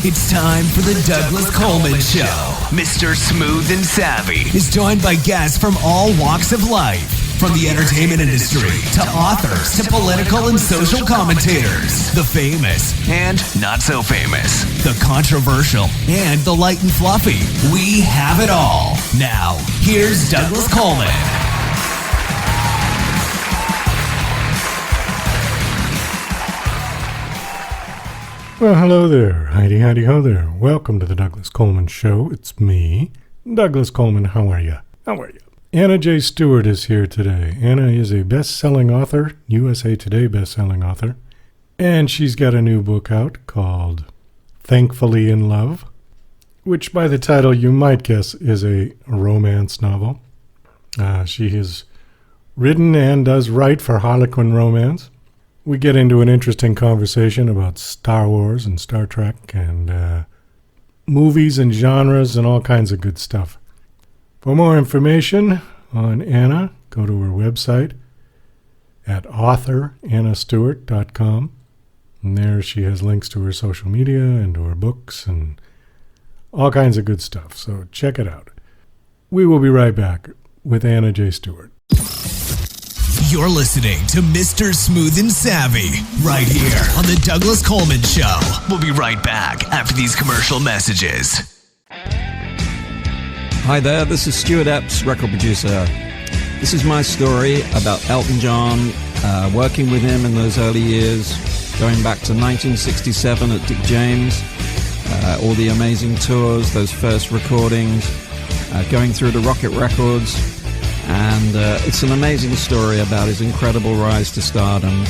It's time for the Douglas Coleman Show. Mr. Smooth and Savvy is joined by guests from all walks of life, from the entertainment industry to authors to political and social commentators, the famous and not so famous, the controversial and the light and fluffy. We have it all. Now, here's Douglas Coleman. Well, hello there. Heidi, ho there. Welcome to the Douglas Coleman Show. It's me, Douglas Coleman. How are you? Anna J. Stewart is here today. Anna is a best-selling author, USA Today best-selling author, and she's got a new book out called Thankfully in Love, which by the title you might guess is a romance novel. She has written and does write for Harlequin Romance. We get into an interesting conversation about Star Wars and Star Trek and movies and genres and all kinds of good stuff. For more information on Anna, go to her website at authorannastewart.com. And there she has links to her social media and to her books and all kinds of good stuff. So check it out. We will be right back with Anna J. Stewart. You're listening to Mr. Smooth and Savvy right here on the Douglas Coleman Show. We'll be right back after these commercial messages. Hi there, this is Stewart Epps, record producer. This is my story about Elton John, working with him in those early years, going back to 1967 at Dick James, all the amazing tours, those first recordings, going through to Rocket Records. And it's an amazing story about his incredible rise to stardom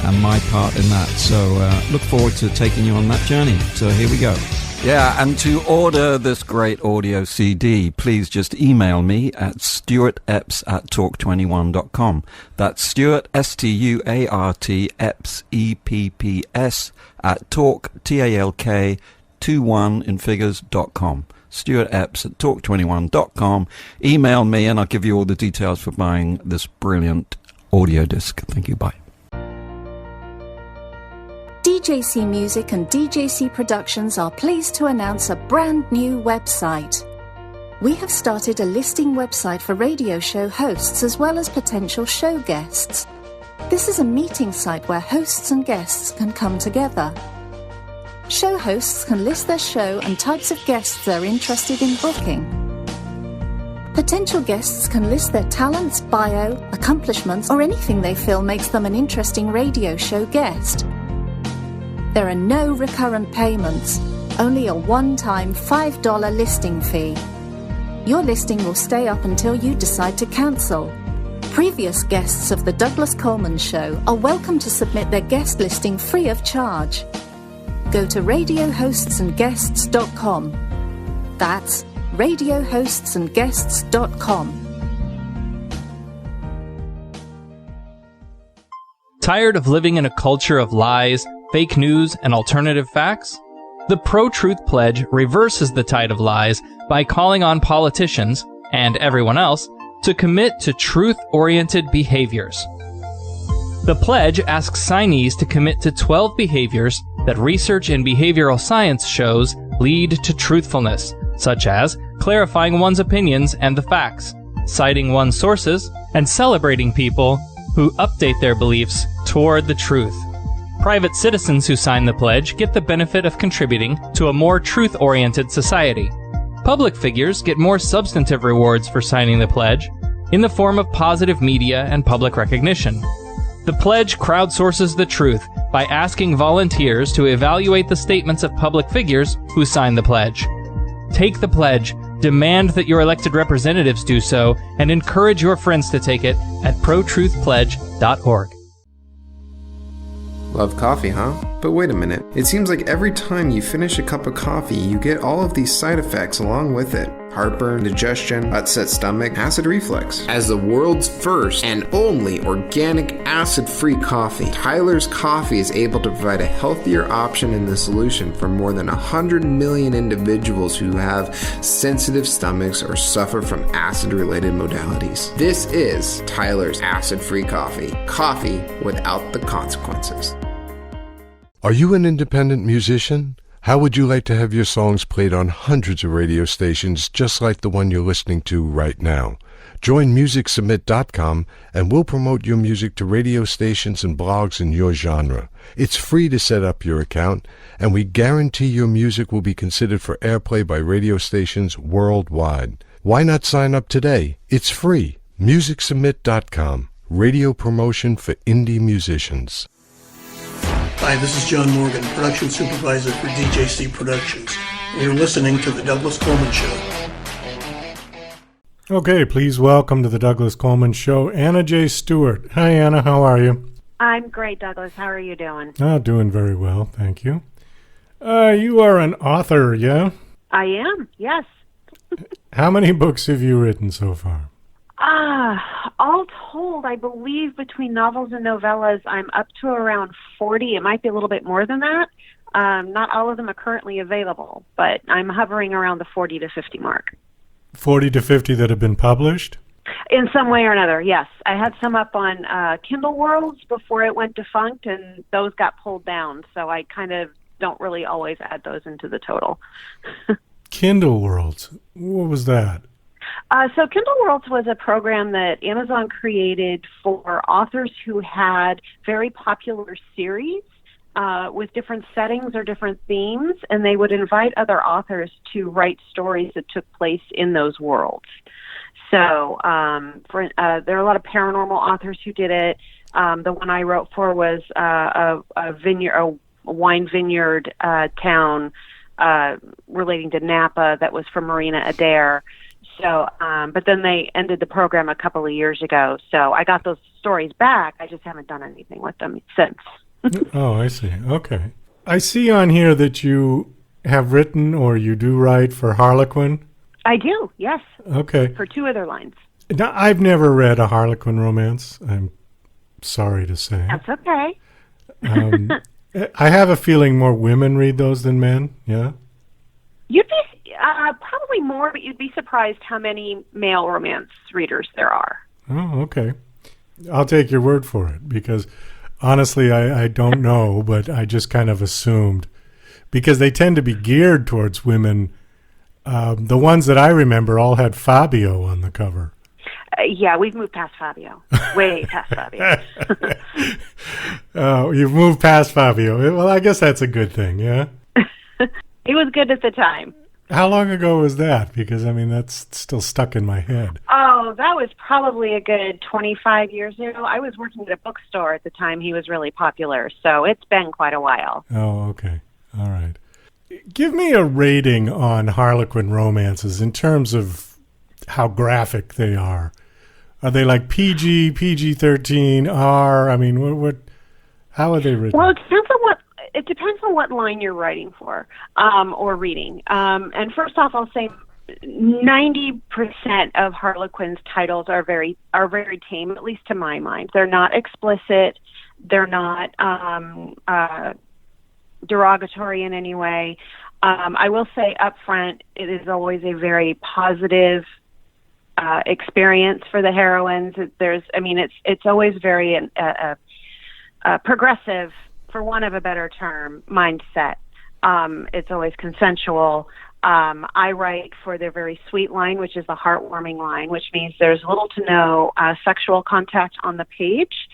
and my part in that. So look forward to taking you on that journey. So here we go. Yeah, and to order this great audio CD, please just email me at stuartepps@talk21.com. That's Stewart, S-T-U-A-R-T, Epps, E-P-P-S, at talk, T-A-L-K, 21 in figures.com. Stewart Epps at talk21.com. Email me and I'll give you all the details for buying this brilliant audio disc. Thank you. Bye. DJC Music and DJC Productions are pleased to announce a brand new website. We have started a listing website for radio show hosts as well as potential show guests. This is a meeting site where hosts and guests can come together. Show hosts can list their show and types of guests they're interested in booking. Potential guests can list their talents, bio, accomplishments, or anything they feel makes them an interesting radio show guest. There are no recurrent payments, only a one-time $5 listing fee. Your listing will stay up until you decide to cancel. Previous guests of The Douglas Coleman Show are welcome to submit their guest listing free of charge. Go to radiohostsandguests.com. That's radiohostsandguests.com. Tired of living in a culture of lies, fake news, and alternative facts? The Pro-Truth Pledge reverses the tide of lies by calling on politicians, and everyone else, to commit to truth-oriented behaviors. The pledge asks signees to commit to 12 behaviors that research in behavioral science shows lead to truthfulness, such as clarifying one's opinions and the facts, citing one's sources, and celebrating people who update their beliefs toward the truth. Private citizens who sign the pledge get the benefit of contributing to a more truth-oriented society. Public figures get more substantive rewards for signing the pledge in the form of positive media and public recognition. The pledge crowdsources the truth by asking volunteers to evaluate the statements of public figures who sign the pledge. Take the pledge, demand that your elected representatives do so, and encourage your friends to take it at protruthpledge.org. Love coffee, huh? But wait a minute. It seems like every time you finish a cup of coffee, you get all of these side effects along with it. Heartburn, digestion, upset stomach, acid reflux. As the world's first and only organic acid-free coffee, Tyler's Coffee is able to provide a healthier option in the solution for more than 100 million individuals who have sensitive stomachs or suffer from acid-related modalities. This is Tyler's acid-free coffee. Coffee without the consequences. Are you an independent musician? How would you like to have your songs played on hundreds of radio stations just like the one you're listening to right now? Join MusicSubmit.com and we'll promote your music to radio stations and blogs in your genre. It's free to set up your account, and we guarantee your music will be considered for airplay by radio stations worldwide. Why not sign up today? It's free. MusicSubmit.com. Radio promotion for indie musicians. Hi, this is John Morgan, production supervisor for DJC Productions. And you're listening to The Douglas Coleman Show. Okay, please welcome to the Douglas Coleman Show, Anna J. Stewart. Hi, Anna. How are you? I'm great, Douglas. How are you doing? Doing very well, thank you. You are an author, yeah? I am, yes. How many books have you written so far? All told, I believe between novels and novellas, I'm up to around 40. It might be a little bit more than that. Not all of them are currently available, but I'm hovering around the 40 to 50 mark. 40 to 50 that have been published? In some way or another, yes. I had some up on Kindle Worlds before it went defunct, and those got pulled down, so I kind of don't really always add those into the total. Kindle Worlds? What was that? So Kindle Worlds was a program that Amazon created for authors who had very popular series with different settings or different themes, and they would invite other authors to write stories that took place in those worlds. So there are a lot of paranormal authors who did it. The one I wrote for was a wine vineyard town relating to Napa that was from Marina Adair. So, but then they ended the program a couple of years ago. So I got those stories back. I just haven't done anything with them since. Oh, I see. Okay. I see on here that you have written or you do write for Harlequin. I do, yes. Okay. For two other lines. Now, I've never read a Harlequin romance, I'm sorry to say. That's okay. I have a feeling more women read those than men, yeah? You'd be probably more, but you'd be surprised how many male romance readers there are. Oh, okay. I'll take your word for it, because honestly, I don't know, but I just kind of assumed, because they tend to be geared towards women. The ones that I remember all had Fabio on the cover. Yeah, we've moved past Fabio. Way past Fabio. Oh, you've moved past Fabio. Well, I guess that's a good thing, yeah? It was good at the time. How long ago was that? Because, I mean, that's still stuck in my head. Oh, that was probably a good 25 years ago. I was working at a bookstore at the time he was really popular, so it's been quite a while. Oh, okay. All right. Give me a rating on Harlequin romances in terms of how graphic they are. Are they like PG, PG-13, R? I mean, what? How are they written? Well, it depends on what line you're writing for or reading. And first off, I'll say 90% of Harlequin's titles are very tame, at least to my mind. They're not explicit. They're not derogatory in any way. I will say up front, it is always a very positive experience for the heroines. It's always very progressive, for want of a better term, mindset. It's always consensual. I write for the very sweet line, which is the heartwarming line, which means there's little to no sexual contact on the page.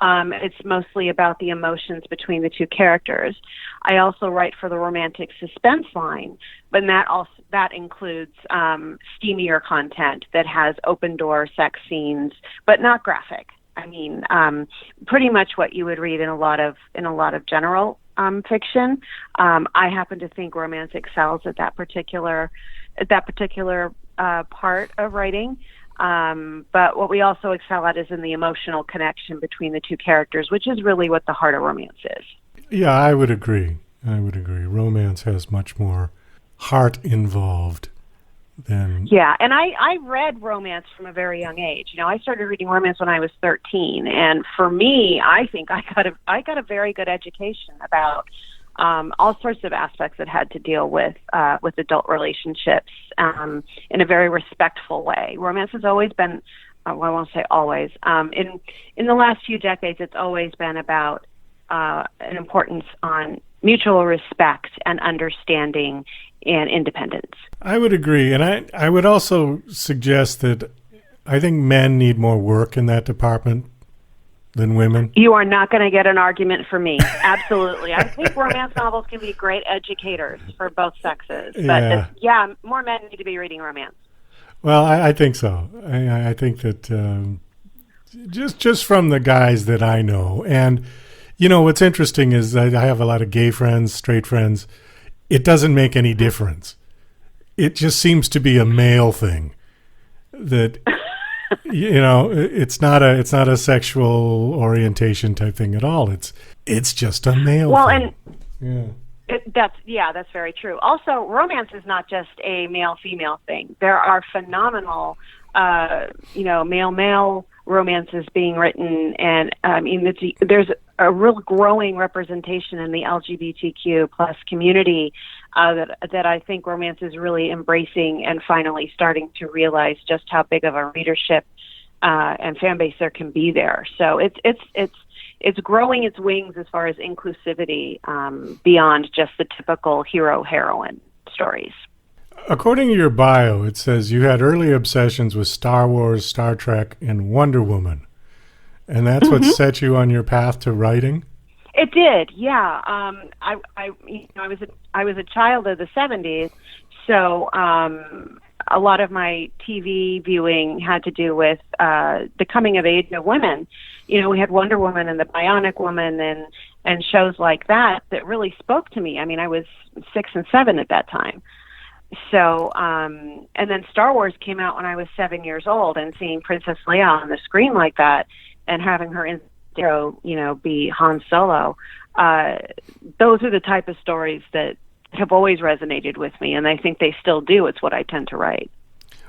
It's mostly about the emotions between the two characters. I also write for the romantic suspense line, but that includes steamier content that has open door sex scenes, but not graphic. I mean, pretty much what you would read in a lot of general fiction. I happen to think romance excels at that particular part of writing. But what we also excel at is in the emotional connection between the two characters, which is really what the heart of romance is. Yeah, I would agree. Romance has much more heart involved than... Yeah, and I read romance from a very young age. You know, I started reading romance when I was 13, and for me, I think I got a very good education about all sorts of aspects that had to deal with adult relationships in a very respectful way. Romance has always been, well, I won't say always, in the last few decades, it's always been about an importance on mutual respect and understanding and independence. I would agree. And I would also suggest that I think men need more work in that department than women. You are not going to get an argument from me. Absolutely. I think romance novels can be great educators for both sexes. But more men need to be reading romance. Well, I think so. I think that just from the guys that I know, and what's interesting is I have a lot of gay friends, straight friends. It doesn't make any difference. It just seems to be a male thing. That it's not a sexual orientation type thing at all. It's just a male thing. That's very true. Also, romance is not just a male-female thing. There are phenomenal, male-male romances being written, and there's a real growing representation in the LGBTQ plus community that I think romance is really embracing and finally starting to realize just how big of a readership and fan base there can be there. So it's growing its wings as far as inclusivity beyond just the typical hero-heroine stories. According to your bio, it says you had early obsessions with Star Wars, Star Trek, and Wonder Woman. And that's what set you on your path to writing? It did, yeah. I was a child of the 70s, so a lot of my TV viewing had to do with the coming of age of women. We had Wonder Woman and the Bionic Woman and shows like that really spoke to me. I mean, I was 6 and 7 at that time. So, and then Star Wars came out when I was 7 years old, and seeing Princess Leia on the screen like that and having her be Han Solo, those are the type of stories that have always resonated with me, and I think they still do. It's what I tend to write.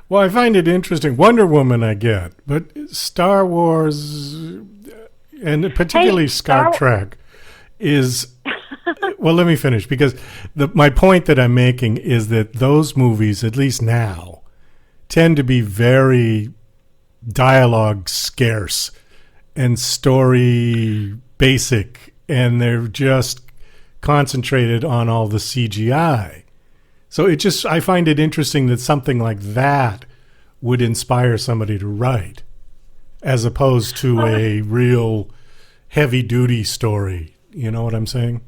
Well, I find it interesting. Wonder Woman I get, but Star Wars, and particularly Star Trek, is... Well, let me finish, because my point that I'm making is that those movies, at least now, tend to be very dialogue scarce and story basic, and they're just concentrated on all the CGI. So I find it interesting that something like that would inspire somebody to write, as opposed to a real heavy-duty story. You know what I'm saying?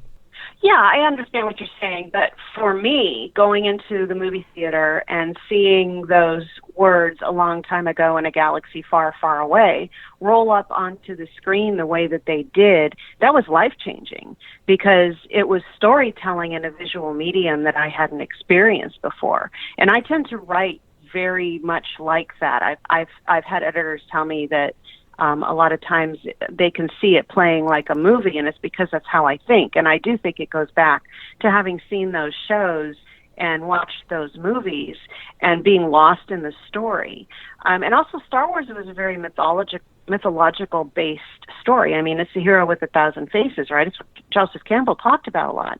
Yeah, I understand what you're saying, but for me, going into the movie theater and seeing those words a long time ago in a galaxy far, far away roll up onto the screen the way that they did, that was life-changing, because it was storytelling in a visual medium that I hadn't experienced before. And I tend to write very much like that. I've had editors tell me that a lot of times they can see it playing like a movie, and it's because that's how I think. And I do think it goes back to having seen those shows and watched those movies and being lost in the story. And also Star Wars was a very mythological-based story. I mean, it's the hero with 1,000 faces, right? It's what Joseph Campbell talked about a lot.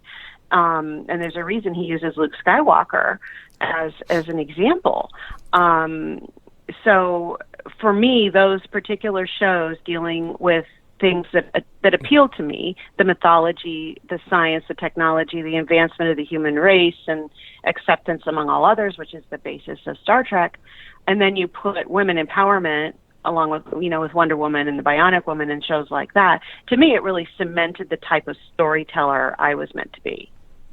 And there's a reason he uses Luke Skywalker as an example. So for me, those particular shows dealing with things that appeal to me, the mythology, the science, the technology, the advancement of the human race, and acceptance among all others, which is the basis of Star Trek, and then you put women empowerment along with, with Wonder Woman and the Bionic Woman and shows like that. To me, it really cemented the type of storyteller I was meant to be.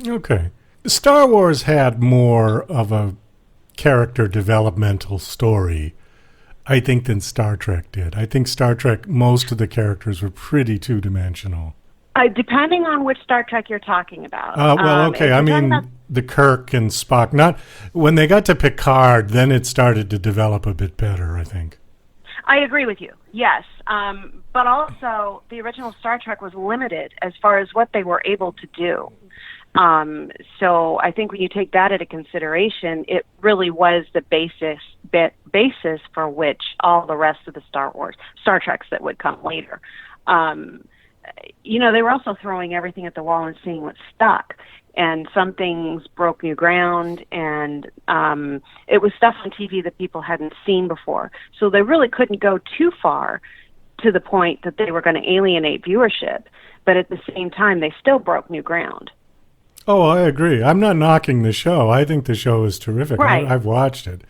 Okay. Star Wars had more of a character developmental story, I think, than Star Trek did. I think Star Trek, most of the characters were pretty two-dimensional. Depending on which Star Trek you're talking about. Okay. I mean, the Kirk and Spock. Not when they got to Picard, then it started to develop a bit better, I think. I agree with you, yes. But also, the original Star Trek was limited as far as what they were able to do. So I think when you take that into consideration, it really was the basis for which all the rest of the Star Treks that would come later. They were also throwing everything at the wall and seeing what stuck. And some things broke new ground, and it was stuff on TV that people hadn't seen before. So they really couldn't go too far to the point that they were going to alienate viewership. But at the same time, they still broke new ground. Oh, I agree. I'm not knocking the show. I think the show is terrific. Right. I've watched it.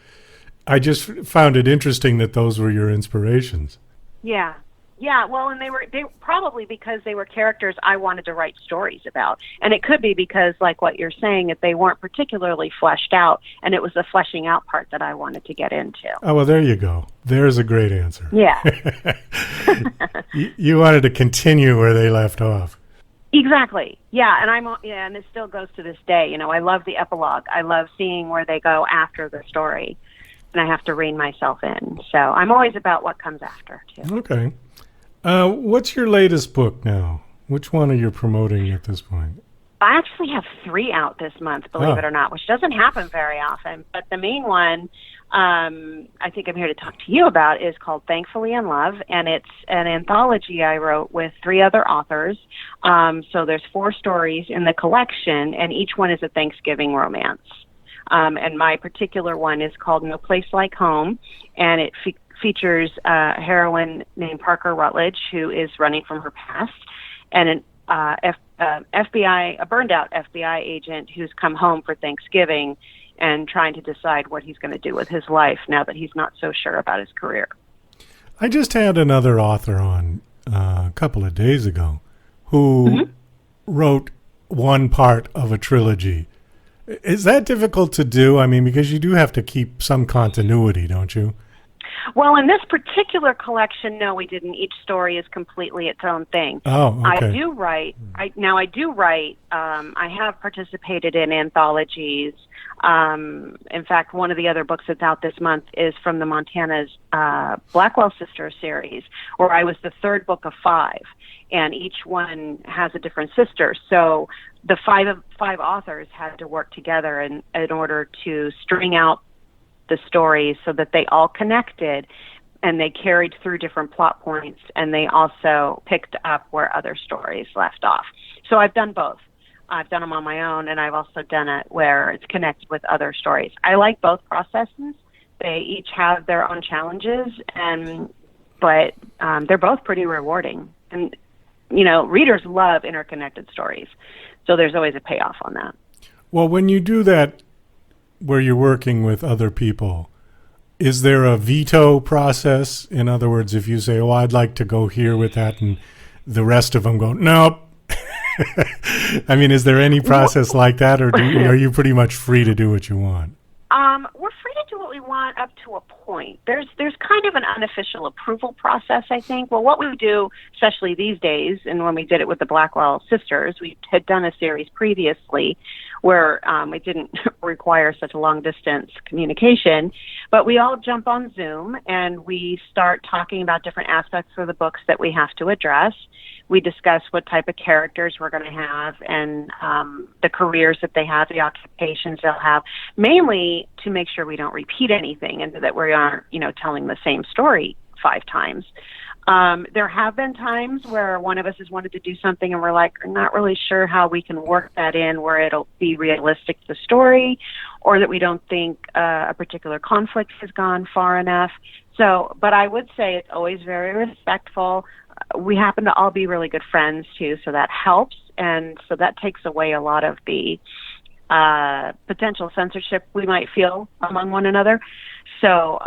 I just found it interesting that those were your inspirations. Yeah. Yeah, well, and they probably because they were characters I wanted to write stories about. And it could be because, like what you're saying, that they weren't particularly fleshed out, and it was the fleshing out part that I wanted to get into. Oh, well, there you go. There's a great answer. Yeah. You wanted to continue where they left off. Exactly. Yeah, and it still goes to this day. You know, I love the epilogue. I love seeing where they go after the story, and I have to rein myself in. So I'm always about what comes after, too. Okay. What's your latest book now? Which one are you promoting at this point? I actually have 3 out this month, believe it or not, which doesn't happen very often. But the main one I think I'm here to talk to you about is called Thankfully in Love, and it's an anthology I wrote with 3 other authors. So there's 4 stories in the collection, and each one is a Thanksgiving romance. And my particular one is called No Place Like Home, and it features a heroine named Parker Rutledge, who is running from her past, and a burned out FBI agent who's come home for Thanksgiving and trying to decide what he's going to do with his life now that he's not so sure about his career. I just had another author on a couple of days ago who wrote one part of a trilogy. Is that difficult to do? I mean, because you do have to keep some continuity, don't you? Well, in this particular collection, no, we didn't. Each story is completely its own thing. Oh, okay. I do write. I have participated in anthologies. In fact, one of the other books that's out this month is from the Montana's Blackwell Sisters series, where I was the 3rd book of 5, and each one has a different sister. So the 5 authors had to work together in order to string out the stories so that they all connected, and they carried through different plot points, and they also picked up where other stories left off. So I've done both. I've done them on my own, and I've also done it where it's connected with other stories. I like both processes. They each have their own challenges, but they're both pretty rewarding. And, you know, readers love interconnected stories, so there's always a payoff on that. Well, when you do that, where you're working with other people, is there a veto process? In other words, if you say, oh, I'd like to go here with that, and the rest of them go, nope. I mean, is there any process like that, or are you pretty much free to do what you want? We're free to do what we want up to a point. There's kind of an unofficial approval process, I think. Well, what we do, especially these days, and when we did it with the Blackwell Sisters, we had done a series previously where it didn't require such a long-distance communication, but we all jump on Zoom and we start talking about different aspects of the books that we have to address. We discuss what type of characters we're going to have and the careers that they have, the occupations they'll have, mainly to make sure we don't repeat anything and that we aren't, telling the same story 5 times. There have been times where one of us has wanted to do something and we're like, we're not really sure how we can work that in where it'll be realistic to the story, or that we don't think a particular conflict has gone far enough. So, but I would say it's always very respectful. We happen to all be really good friends too, so that helps. And so that takes away a lot of the potential censorship we might feel among one another. So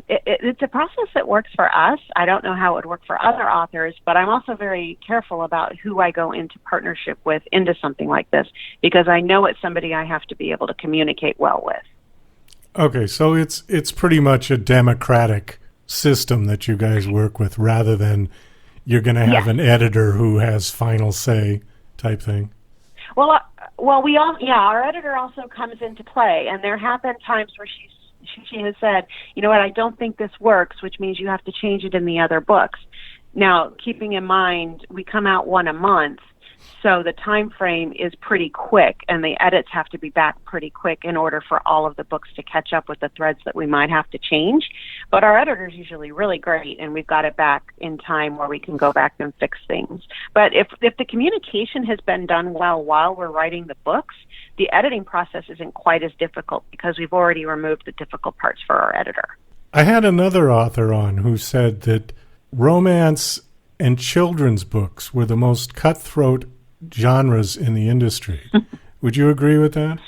it's a process that works for us. I don't know how it would work for other authors, but I'm also very careful about who I go into partnership with into something like this, because I know it's somebody I have to be able to communicate well with. Okay, so it's pretty much a democratic system that you guys work with, rather than you're going to have an editor who has final say type thing. Well, our editor also comes into play, and there have been times where she has said, you know what, I don't think this works, which means you have to change it in the other books. Now, keeping in mind, we come out one a month, so the time frame is pretty quick, and the edits have to be back pretty quick in order for all of the books to catch up with the threads that we might have to change. But our editor's usually really great, and we've got it back in time where we can go back and fix things. But if the communication has been done well while we're writing the books, the editing process isn't quite as difficult because we've already removed the difficult parts for our editor. I had another author on who said that romance and children's books were the most cutthroat genres in the industry. Would you agree with that?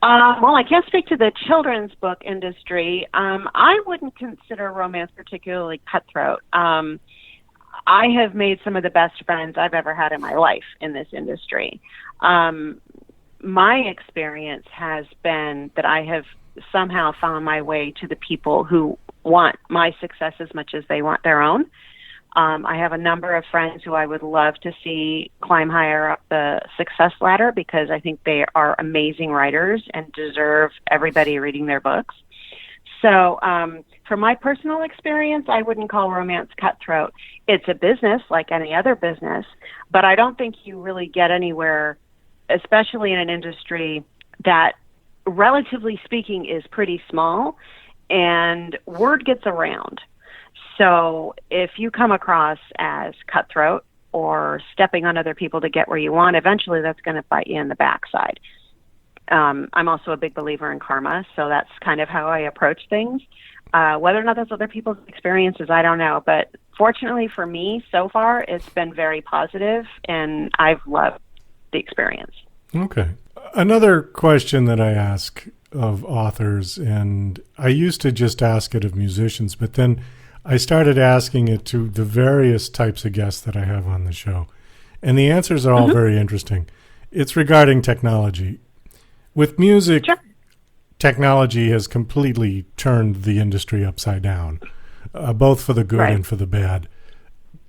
Well, I can't speak to the children's book industry. I wouldn't consider romance particularly cutthroat. I have made some of the best friends I've ever had in my life in this industry. My experience has been that I have somehow found my way to the people who want my success as much as they want their own. I have a number of friends who I would love to see climb higher up the success ladder because I think they are amazing writers and deserve everybody reading their books. So from my personal experience, I wouldn't call romance cutthroat. It's a business like any other business, but I don't think you really get anywhere, especially in an industry that, relatively speaking, is pretty small, and word gets around. So if you come across as cutthroat or stepping on other people to get where you want, eventually that's going to bite you in the backside. I'm also a big believer in karma, so that's kind of how I approach things. Whether or not that's other people's experiences, I don't know. But fortunately for me, so far, it's been very positive, and I've loved the experience. Okay. Another question that I ask of authors, and I used to just ask it of musicians, but then I started asking it to the various types of guests that I have on the show. And the answers are all very interesting. It's regarding technology. With music, sure, technology has completely turned the industry upside down, both for the good and for the bad.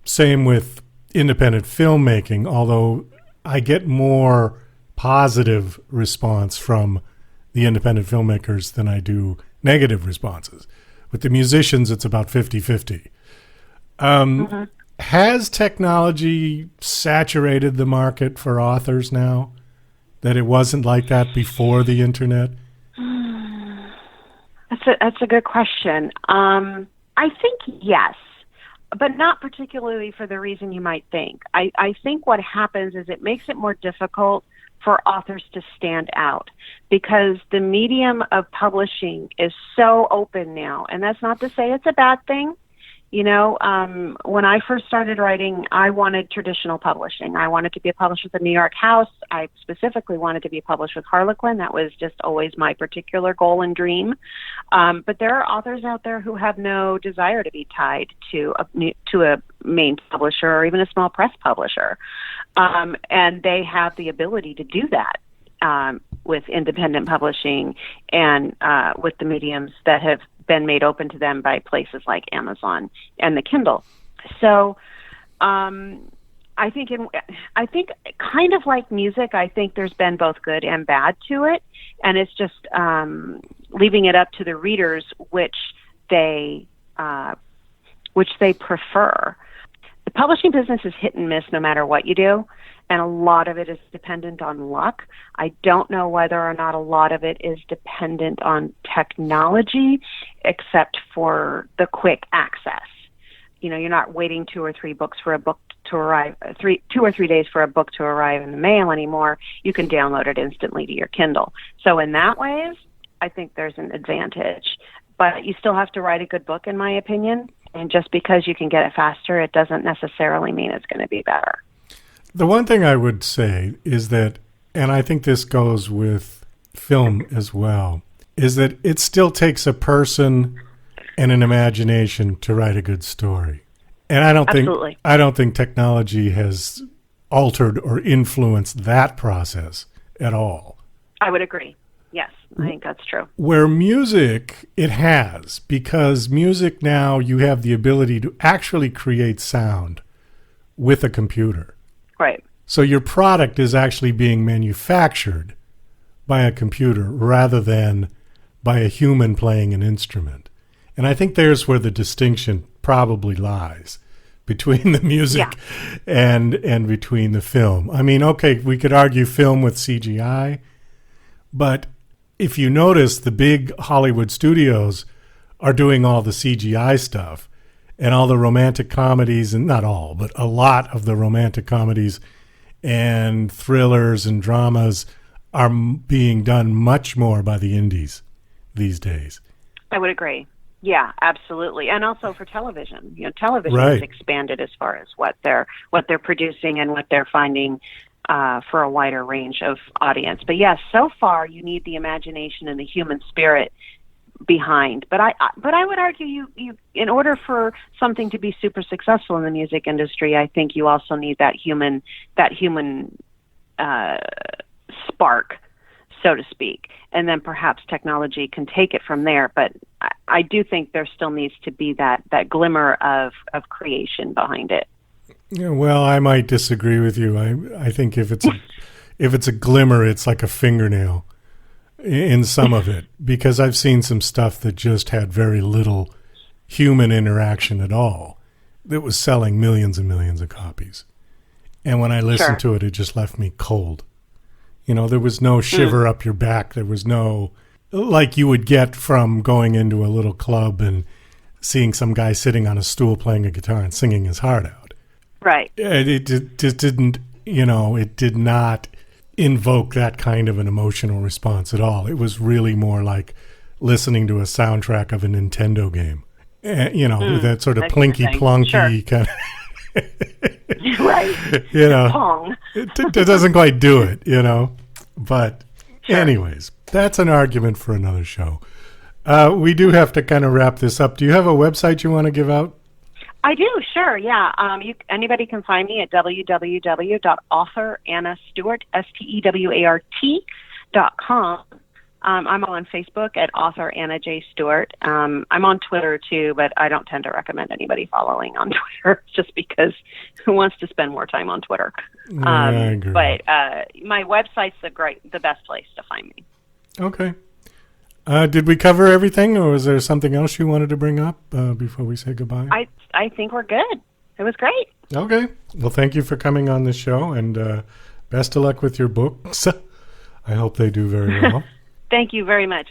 Same with independent filmmaking, although I get more positive response from the independent filmmakers than I do negative responses. With the musicians, it's about 50-50. Has technology saturated the market for authors now, that it wasn't like that before the internet? That's a good question. I think yes, but not particularly for the reason you might think. I think what happens is it makes it more difficult for authors to stand out because the medium of publishing is so open now. And that's not to say it's a bad thing. You know, when I first started writing, I wanted traditional publishing. I wanted to be a publisher with a New York house. I specifically wanted to be published with Harlequin. That was just always my particular goal and dream. But there are authors out there who have no desire to be tied to a main publisher or even a small press publisher. And they have the ability to do that with independent publishing and with the mediums that have been made open to them by places like Amazon and the Kindle. So I think kind of like music, I think there's been both good and bad to it. And it's just leaving it up to the readers which they prefer. The publishing business is hit and miss no matter what you do, and a lot of it is dependent on luck. I don't know whether or not a lot of it is dependent on technology, except for the quick access. You know, you're not waiting 2 or 3 books for a book to arrive, 2 or 3 days for a book to arrive in the mail anymore. You can download it instantly to your Kindle. So in that ways, I think there's an advantage. But you still have to write a good book, in my opinion. And just because you can get it faster, it doesn't necessarily mean it's going to be better. The one thing I would say is that, and I think this goes with film as well, is that it still takes a person and an imagination to write a good story. And I don't think technology has altered or influenced that process at all. I would agree. Yes, I think that's true. Where music, it has, because music now you have the ability to actually create sound with a computer. Right. So your product is actually being manufactured by a computer rather than by a human playing an instrument. And I think there's where the distinction probably lies between the music and between the film. I mean, okay, we could argue film with CGI, but if you notice, the big Hollywood studios are doing all the CGI stuff, and all the romantic comedies, and not all, but a lot of the romantic comedies and thrillers and dramas are being done much more by the indies these days. I would agree. Yeah, absolutely. And also for television. You know, television has expanded as far as what they're producing and what they're finding for a wider range of audience. But yes, so far you need the imagination and the human spirit behind. But I would argue you in order for something to be super successful in the music industry, I think you also need that human spark, so to speak, and then perhaps technology can take it from there. But I do think there still needs to be that glimmer of creation behind it. Yeah, well, I might disagree with you. I think if it's a glimmer, it's like a fingernail in some of it, because I've seen some stuff that just had very little human interaction at all that was selling millions and millions of copies. And when I listened to it, it just left me cold. There was no shiver up your back. There was no, like you would get from going into a little club and seeing some guy sitting on a stool playing a guitar and singing his heart out. Right. It just didn't, it did not invoke that kind of an emotional response at all. It was really more like listening to a soundtrack of a Nintendo game. That sort of plinky-plonky kind of... right. Pong. It doesn't quite do it, But anyways, that's an argument for another show. We do have to kind of wrap this up. Do you have a website you want to give out? I do, sure, yeah. Anybody can find me at www.authorannastewart.com. I'm on Facebook at author Anna J. Stewart. I'm on Twitter too, but I don't tend to recommend anybody following on Twitter just because who wants to spend more time on Twitter? I agree. But my website's the best place to find me. Okay. Did we cover everything, or was there something else you wanted to bring up before we say goodbye? I think we're good. It was great. Okay. Well, thank you for coming on the show, and best of luck with your books. I hope they do very well. Thank you very much.